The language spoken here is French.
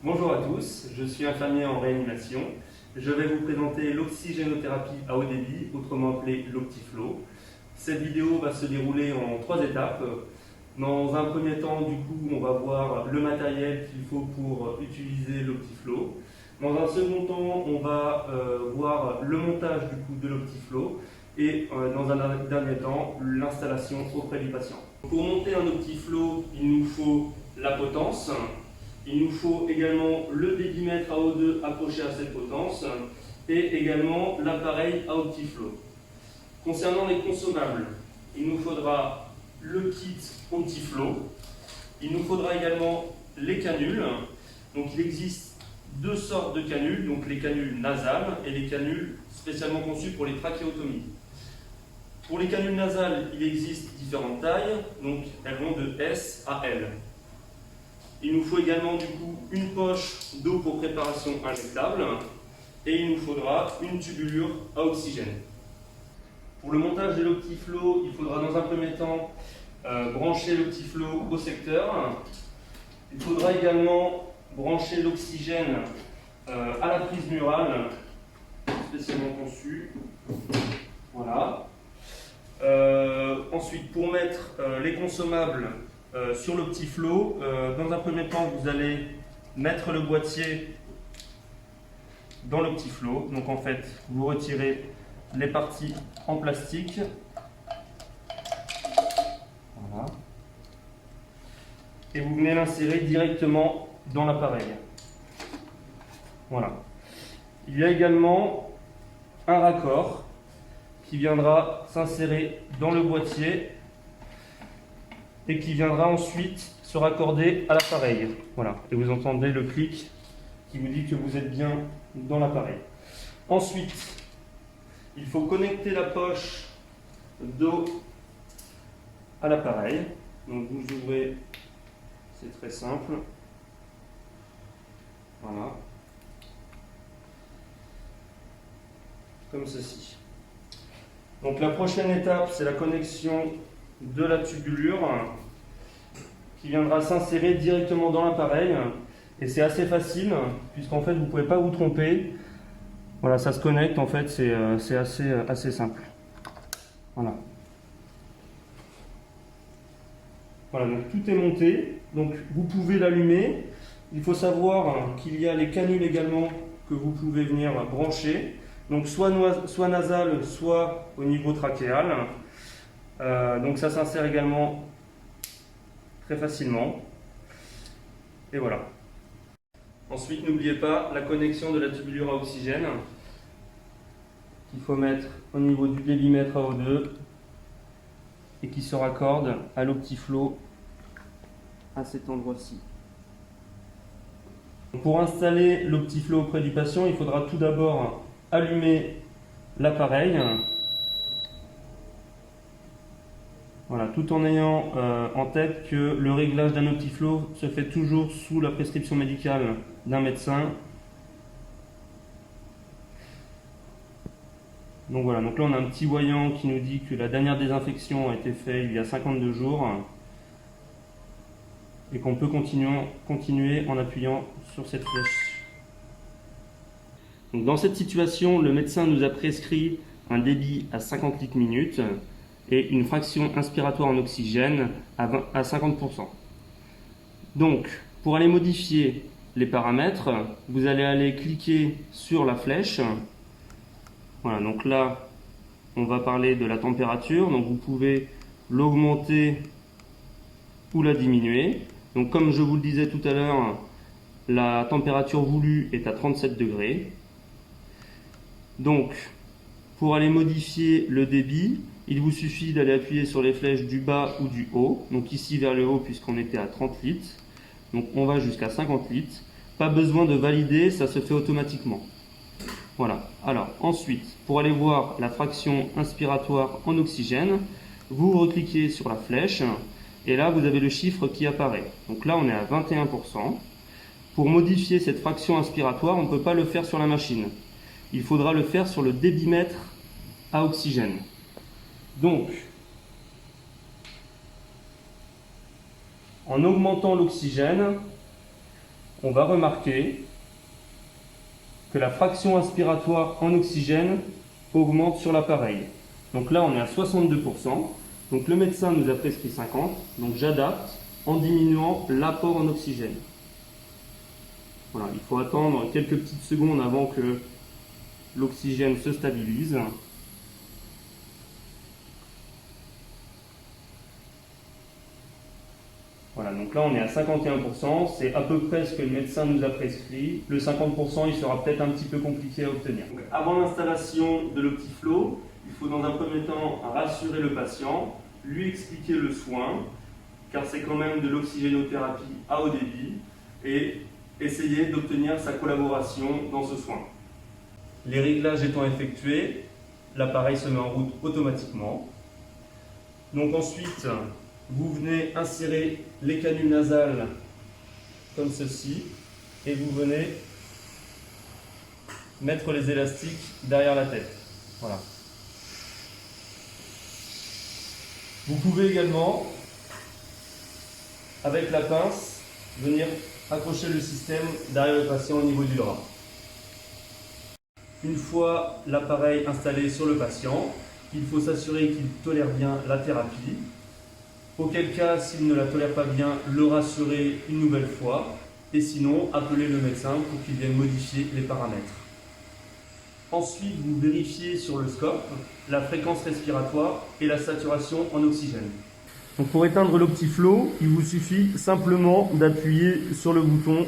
Bonjour à tous, je suis infirmier en réanimation. Je vais vous présenter l'oxygénothérapie à haut débit, autrement appelée l'Optiflow. Cette vidéo va se dérouler en 3 étapes. Dans un premier temps, du coup, on va voir le matériel qu'il faut pour utiliser l'Optiflow. Dans un second temps, on va voir le montage du coup de l'Optiflow et dans un dernier temps, l'installation auprès du patient. Pour monter un Optiflow, il nous faut la potence. Il nous faut également le débitmètre à O2 accroché à cette potence et également l'appareil à Optiflow. Concernant les consommables, il nous faudra le kit Optiflow. Il nous faudra également les canules. Donc il existe deux sortes de canules, donc les canules nasales et les canules spécialement conçues pour les trachéotomies. Pour les canules nasales, il existe différentes tailles, donc elles vont de S à L. Il nous faut également du coup une poche d'eau pour préparation injectable et il nous faudra une tubulure à oxygène. Pour le montage de l'Optiflow, il faudra dans un premier temps brancher l'Optiflow au secteur. Il faudra également brancher l'oxygène à la prise murale, spécialement conçue. Voilà. Ensuite, pour mettre les consommables sur l'Optiflow, dans un premier temps, vous allez mettre le boîtier dans l'Optiflow. Donc en fait, vous retirez les parties en plastique. Voilà. Et vous venez l'insérer directement dans l'appareil. Voilà. Il y a également un raccord qui viendra s'insérer dans le boîtier et qui viendra ensuite se raccorder à l'appareil. Voilà. Et vous entendez le clic qui vous dit que vous êtes bien dans l'appareil. Ensuite, il faut connecter la poche d'eau à l'appareil. Donc vous ouvrez, c'est très simple. Voilà. Comme ceci. Donc la prochaine étape, c'est la connexion de la tubulure qui viendra s'insérer directement dans l'appareil. Et c'est assez facile, puisqu'en fait, vous ne pouvez pas vous tromper. Voilà, ça se connecte, en fait, c'est assez simple. Voilà. Voilà, donc tout est monté. Donc vous pouvez l'allumer. Il faut savoir qu'il y a les canules également que vous pouvez venir brancher. Donc soit nasal, soit au niveau trachéal. Donc ça s'insère également très facilement. Et voilà. Ensuite, n'oubliez pas la connexion de la tubulure à oxygène qu'il faut mettre au niveau du débitmètre à O2 et qui se raccorde à l'Optiflow à cet endroit-ci. Pour installer l'Optiflow auprès du patient, il faudra tout d'abord allumer l'appareil. Voilà, tout en ayant en tête que le réglage d'un Optiflow se fait toujours sous la prescription médicale d'un médecin. Donc voilà, donc là on a un petit voyant qui nous dit que la dernière désinfection a été faite il y a 52 jours et qu'on peut continuer en appuyant sur cette flèche. Donc dans cette situation, le médecin nous a prescrit un débit à 50 litres minute et une fraction inspiratoire en oxygène à 50%. Donc, pour aller modifier les paramètres, vous allez aller cliquer sur la flèche. Voilà, donc là, on va parler de la température. Donc, vous pouvez l'augmenter ou la diminuer. Donc, comme je vous le disais tout à l'heure, la température voulue est à 37 degrés. Donc, pour aller modifier le débit, il vous suffit d'aller appuyer sur les flèches du bas ou du haut. Donc ici vers le haut puisqu'on était à 30 litres. Donc on va jusqu'à 50 litres. Pas besoin de valider, ça se fait automatiquement. Voilà. Alors ensuite, pour aller voir la fraction inspiratoire en oxygène, vous recliquez sur la flèche et là vous avez le chiffre qui apparaît. Donc là on est à 21%. Pour modifier cette fraction inspiratoire, on ne peut pas le faire sur la machine. Il faudra le faire sur le débitmètre à oxygène. Donc, en augmentant l'oxygène, on va remarquer que la fraction inspiratoire en oxygène augmente sur l'appareil. Donc là, on est à 62%. Donc le médecin nous a prescrit 50. Donc j'adapte en diminuant l'apport en oxygène. Voilà, il faut attendre quelques petites secondes avant que l'oxygène se stabilise. Voilà, donc là on est à 51%, c'est à peu près ce que le médecin nous a prescrit. Le 50%, il sera peut-être un petit peu compliqué à obtenir. Donc, avant l'installation de l'Optiflow, il faut dans un premier temps rassurer le patient, lui expliquer le soin, car c'est quand même de l'oxygénothérapie à haut débit, et essayer d'obtenir sa collaboration dans ce soin. Les réglages étant effectués, l'appareil se met en route automatiquement. Donc ensuite, vous venez insérer les canules nasales comme ceci et vous venez mettre les élastiques derrière la tête. Voilà. Vous pouvez également, avec la pince, venir accrocher le système derrière le patient au niveau du drap. Une fois l'appareil installé sur le patient, il faut s'assurer qu'il tolère bien la thérapie. Auquel cas, s'il ne la tolère pas bien, le rassurer une nouvelle fois. Et sinon, appeler le médecin pour qu'il vienne modifier les paramètres. Ensuite, vous vérifiez sur le scope la fréquence respiratoire et la saturation en oxygène. Donc pour éteindre l'Optiflow, il vous suffit simplement d'appuyer sur le bouton